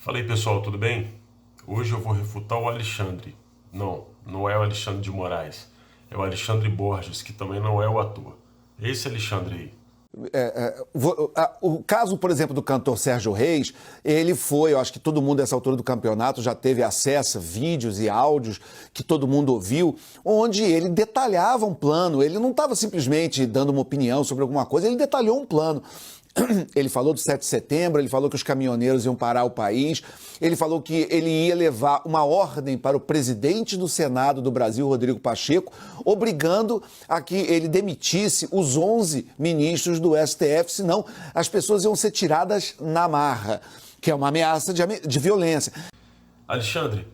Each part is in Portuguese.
Fala aí pessoal, tudo bem? Hoje eu vou refutar o Alexandre. Não é o Alexandre de Moraes. É o Alexandre Borges, que também não é o ator. Esse Alexandre aí. O caso, por exemplo, do cantor Sérgio Reis, ele foi, eu acho que todo mundo nessa altura do campeonato já teve acesso a vídeos e áudios que todo mundo ouviu, onde ele detalhava um plano, ele não estava simplesmente dando uma opinião sobre alguma coisa, ele detalhou um plano. Ele falou do 7 de setembro, ele falou que os caminhoneiros iam parar o país, ele falou que ele ia levar uma ordem para o presidente do Senado do Brasil, Rodrigo Pacheco, obrigando a que ele demitisse os 11 ministros do STF, senão as pessoas iam ser tiradas na marra, que é uma ameaça de violência. Alexandre,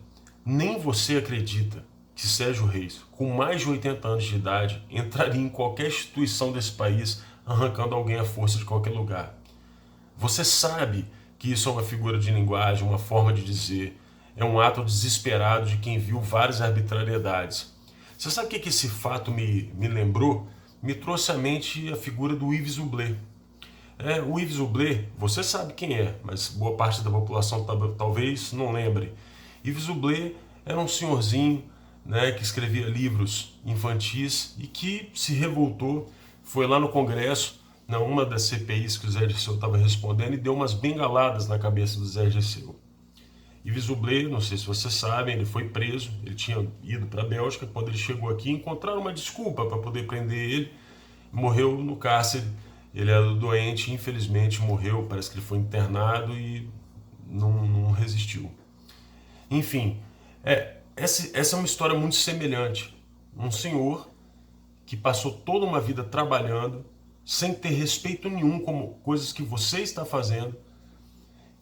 nem você acredita que Sérgio Reis, com mais de 80 anos de idade, entraria em qualquer instituição desse país arrancando alguém à força de qualquer lugar. Você sabe que isso é uma figura de linguagem, uma forma de dizer, é um ato desesperado de quem viu várias arbitrariedades. Você sabe o que esse fato me lembrou? Me trouxe à mente a figura do Yves Zoublet. O Yves Zoublet, você sabe quem é, mas boa parte da população talvez não lembre. Yves Zoublet era um senhorzinho, né, que escrevia livros infantis e que se revoltou, foi lá no Congresso, numa das CPIs que o Zé Dirceu estava respondendo, e deu umas bengaladas na cabeça do Zé Dirceu. Yves Zoublet, não sei se vocês sabem, ele foi preso, ele tinha ido para a Bélgica, quando ele chegou aqui encontraram uma desculpa para poder prender ele, morreu no cárcere. Ele era doente, infelizmente morreu, parece que ele foi internado e não resistiu. Enfim, essa é uma história muito semelhante. Um senhor que passou toda uma vida trabalhando, sem ter respeito nenhum como coisas que você está fazendo,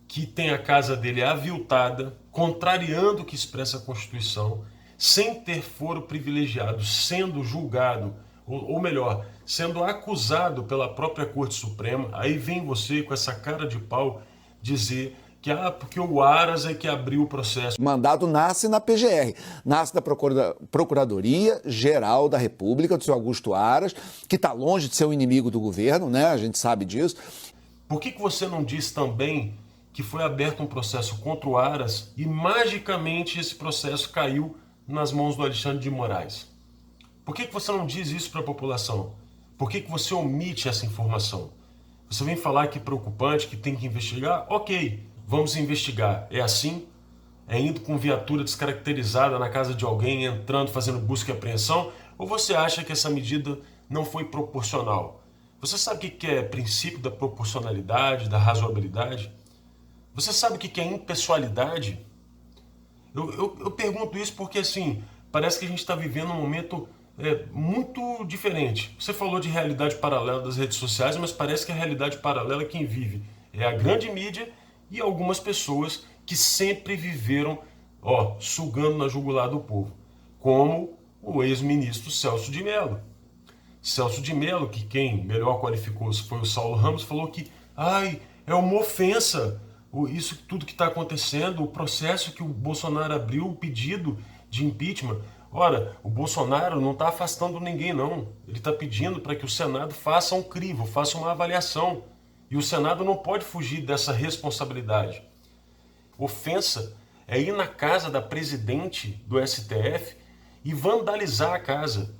que tem a casa dele aviltada, contrariando o que expressa a Constituição, sem ter foro privilegiado, sendo julgado, ou melhor, sendo acusado pela própria Corte Suprema. Aí vem você com essa cara de pau dizer que porque o Aras é que abriu o processo. O mandato nasce na PGR, nasce da Procuradoria-Geral da República, do seu Augusto Aras, que está longe de ser o inimigo do governo, né? A gente sabe disso. Por que você não diz também que foi aberto um processo contra o Aras e magicamente esse processo caiu nas mãos do Alexandre de Moraes? Por que você não diz isso para a população? Por que você omite essa informação? Você vem falar que é preocupante, que tem que investigar? Ok, vamos investigar. É assim? É indo com viatura descaracterizada na casa de alguém, entrando, fazendo busca e apreensão? Ou você acha que essa medida não foi proporcional? Você sabe o que é princípio da proporcionalidade, da razoabilidade? Você sabe o que é impessoalidade? Eu pergunto isso porque, assim, parece que a gente está vivendo um momento muito diferente. Você falou de realidade paralela das redes sociais, mas parece que a realidade paralela quem vive é a grande mídia e algumas pessoas que sempre viveram sugando na jugular do povo, como o ex-ministro Celso de Mello. Celso de Mello, que quem melhor qualificou foi o Saulo Ramos, falou que é uma ofensa isso tudo que está acontecendo, o processo que o Bolsonaro abriu, o pedido de impeachment. Ora, o Bolsonaro não está afastando ninguém, não. Ele está pedindo para que o Senado faça um crivo, faça uma avaliação. E o Senado não pode fugir dessa responsabilidade. Ofensa é ir na casa da presidente do STF e vandalizar a casa.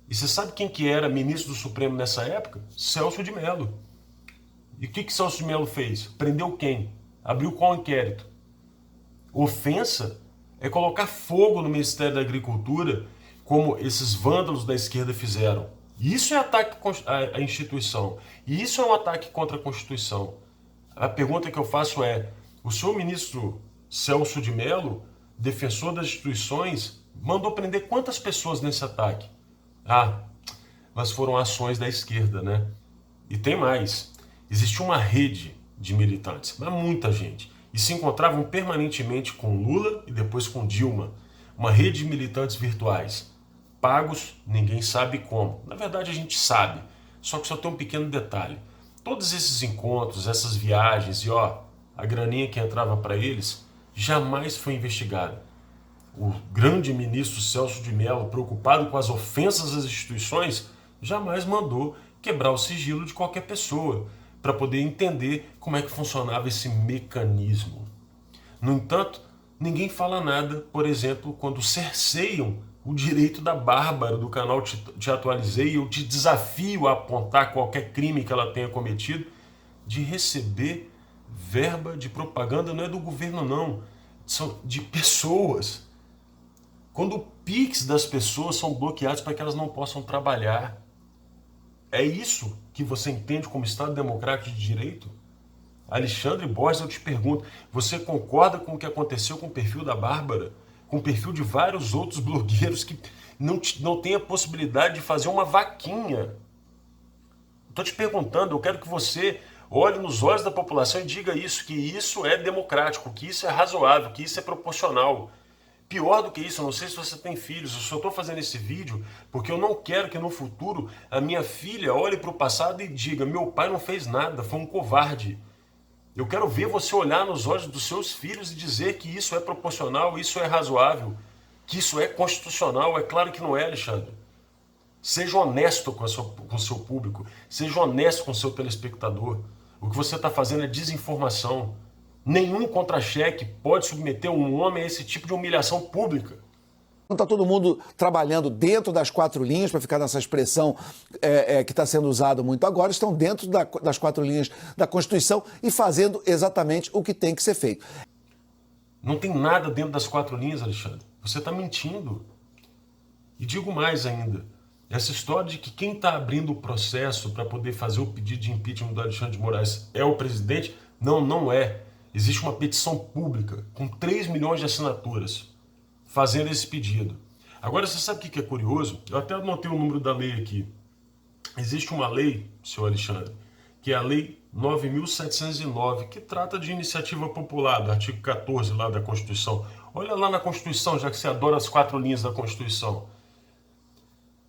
E você sabe quem que era ministro do Supremo nessa época? Celso de Mello. E o que Celso de Mello fez? Prendeu quem? Abriu qual inquérito? Ofensa é colocar fogo no Ministério da Agricultura, como esses vândalos da esquerda fizeram. Isso é ataque à instituição. E isso é um ataque contra a Constituição. A pergunta que eu faço é: o senhor ministro Celso de Mello, defensor das instituições, mandou prender quantas pessoas nesse ataque? Mas foram ações da esquerda, né? E tem mais. Existe uma rede de militantes, mas muita gente. E se encontravam permanentemente com Lula e depois com Dilma. Uma rede de militantes virtuais. Pagos, ninguém sabe como. Na verdade a gente sabe, só que só tem um pequeno detalhe. Todos esses encontros, essas viagens e a graninha que entrava para eles, jamais foi investigada. O grande ministro Celso de Mello, preocupado com as ofensas às instituições, jamais mandou quebrar o sigilo de qualquer pessoa, para poder entender como é que funcionava esse mecanismo. No entanto, ninguém fala nada, por exemplo, quando cerceiam o direito da Bárbara do canal Te Atualizei. Eu te desafio a apontar qualquer crime que ela tenha cometido, de receber verba de propaganda. Não é do governo não, são de pessoas. Quando o Pix das pessoas são bloqueados para que elas não possam trabalhar. É isso que você entende como Estado Democrático de Direito? Alexandre Borges, eu te pergunto, você concorda com o que aconteceu com o perfil da Bárbara? Com o perfil de vários outros blogueiros que não têm a possibilidade de fazer uma vaquinha? Estou te perguntando, eu quero que você olhe nos olhos da população e diga isso, que isso é democrático, que isso é razoável, que isso é proporcional. Pior do que isso, eu não sei se você tem filhos, eu só estou fazendo esse vídeo porque eu não quero que no futuro a minha filha olhe para o passado e diga: meu pai não fez nada, foi um covarde. Eu quero ver você olhar nos olhos dos seus filhos e dizer que isso é proporcional, isso é razoável, que isso é constitucional. É claro que não é, Alexandre. Seja honesto com o seu público, seja honesto com o seu telespectador. O que você está fazendo é desinformação. Nenhum contra-cheque pode submeter um homem a esse tipo de humilhação pública. Está todo mundo trabalhando dentro das quatro linhas, para ficar nessa expressão que está sendo usada muito agora, estão dentro das quatro linhas da Constituição e fazendo exatamente o que tem que ser feito. Não tem nada dentro das quatro linhas, Alexandre. Você está mentindo. E digo mais ainda, essa história de que quem está abrindo o processo para poder fazer o pedido de impeachment do Alexandre de Moraes é o presidente, não é. Existe uma petição pública com 3 milhões de assinaturas fazendo esse pedido. Agora, você sabe o que é curioso? Eu até anotei o número da lei aqui. Existe uma lei, senhor Alexandre, que é a Lei 9.709, que trata de iniciativa popular, do artigo 14 lá da Constituição. Olha lá na Constituição, já que você adora as quatro linhas da Constituição.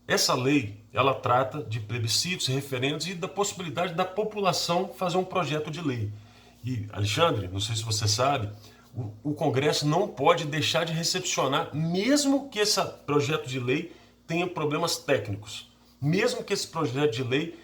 Essa lei, ela trata de plebiscitos, referendos e da possibilidade da população fazer um projeto de lei. E, Alexandre, não sei se você sabe, o Congresso não pode deixar de recepcionar, mesmo que esse projeto de lei tenha problemas técnicos, mesmo que esse projeto de lei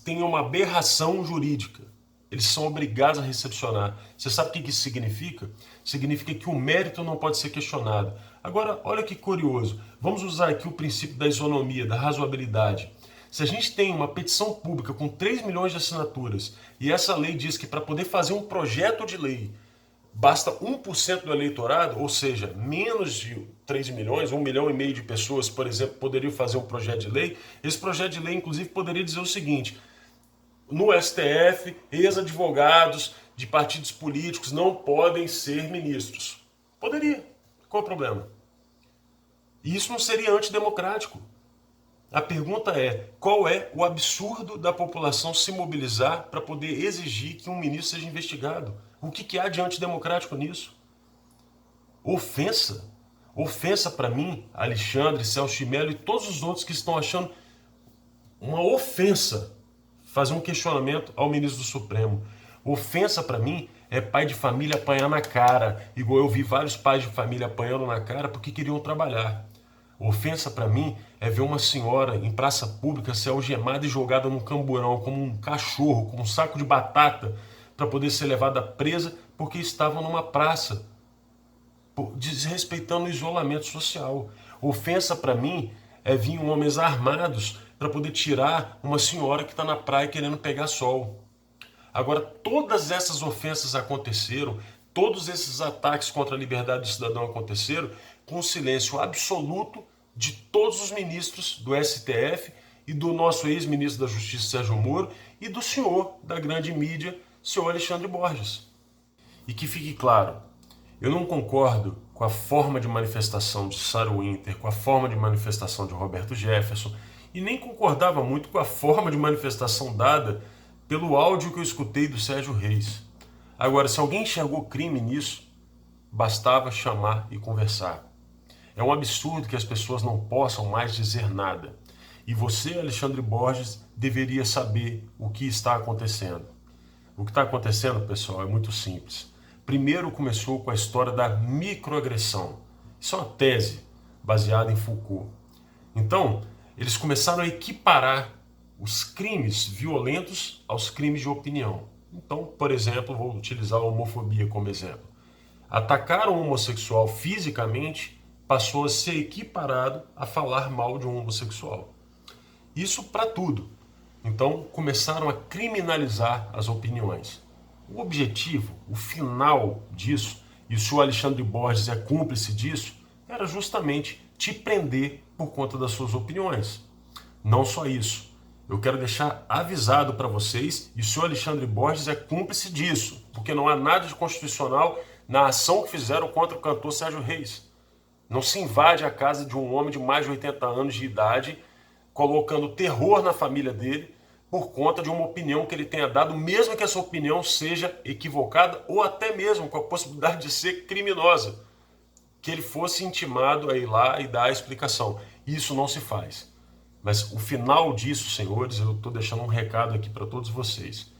tenha uma aberração jurídica. Eles são obrigados a recepcionar. Você sabe o que isso significa? Significa que o mérito não pode ser questionado. Agora, olha que curioso. Vamos usar aqui o princípio da isonomia, da razoabilidade. Se a gente tem uma petição pública com 3 milhões de assinaturas e essa lei diz que para poder fazer um projeto de lei basta 1% do eleitorado, ou seja, menos de 3 milhões, 1,5 milhão de pessoas, por exemplo, poderiam fazer um projeto de lei, esse projeto de lei, inclusive, poderia dizer o seguinte: no STF, ex-advogados de partidos políticos não podem ser ministros. Poderia. Qual o problema? E isso não seria antidemocrático. A pergunta é, qual é o absurdo da população se mobilizar para poder exigir que um ministro seja investigado? O que há de antidemocrático nisso? Ofensa. Ofensa para mim, Alexandre, Celso de Mello e todos os outros que estão achando uma ofensa fazer um questionamento ao ministro do Supremo. Ofensa para mim é pai de família apanhar na cara, igual eu vi vários pais de família apanhando na cara porque queriam trabalhar. Ofensa para mim é ver uma senhora em praça pública ser algemada e jogada num camburão como um cachorro, como um saco de batata, para poder ser levada presa porque estavam numa praça, desrespeitando o isolamento social. Ofensa para mim é vir homens armados para poder tirar uma senhora que está na praia querendo pegar sol. Agora, todas essas ofensas aconteceram, todos esses ataques contra a liberdade do cidadão aconteceram com o silêncio absoluto de todos os ministros do STF e do nosso ex-ministro da Justiça, Sérgio Moro, e do senhor da grande mídia, senhor Alexandre Borges. E que fique claro, eu não concordo com a forma de manifestação de Sarah Winter, com a forma de manifestação de Roberto Jefferson, e nem concordava muito com a forma de manifestação dada pelo áudio que eu escutei do Sérgio Reis. Agora, se alguém enxergou crime nisso, bastava chamar e conversar. É um absurdo que as pessoas não possam mais dizer nada. E você, Alexandre Borges, deveria saber o que está acontecendo. O que está acontecendo, pessoal, é muito simples. Primeiro começou com a história da microagressão. Isso é uma tese baseada em Foucault. Então, eles começaram a equiparar os crimes violentos aos crimes de opinião. Então, por exemplo, vou utilizar a homofobia como exemplo. Atacar um homossexual fisicamente passou a ser equiparado a falar mal de um homossexual. Isso para tudo. Então começaram a criminalizar as opiniões. O objetivo, o final disso, e o senhor Alexandre Borges é cúmplice disso, era justamente te prender por conta das suas opiniões. Não só isso. Eu quero deixar avisado para vocês, e o senhor Alexandre Borges é cúmplice disso, porque não há nada de constitucional na ação que fizeram contra o cantor Sérgio Reis. Não se invade a casa de um homem de mais de 80 anos de idade, colocando terror na família dele, por conta de uma opinião que ele tenha dado, mesmo que essa opinião seja equivocada, ou até mesmo com a possibilidade de ser criminosa, que ele fosse intimado a ir lá e dar a explicação. Isso não se faz. Mas o final disso, senhores, eu estou deixando um recado aqui para todos vocês,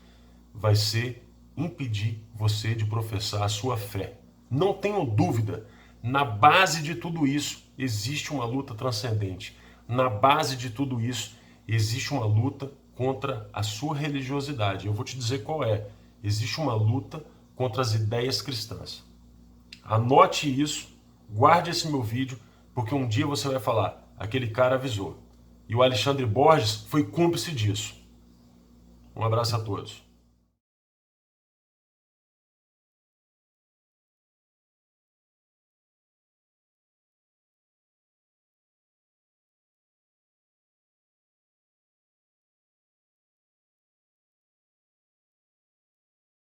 vai ser impedir você de professar a sua fé. Não tenham dúvida, na base de tudo isso existe uma luta transcendente. Na base de tudo isso existe uma luta contra a sua religiosidade. Eu vou te dizer qual é. Existe uma luta contra as ideias cristãs. Anote isso, guarde esse meu vídeo, porque um dia você vai falar, aquele cara avisou. E o Alexandre Borges foi cúmplice disso. Um abraço a todos.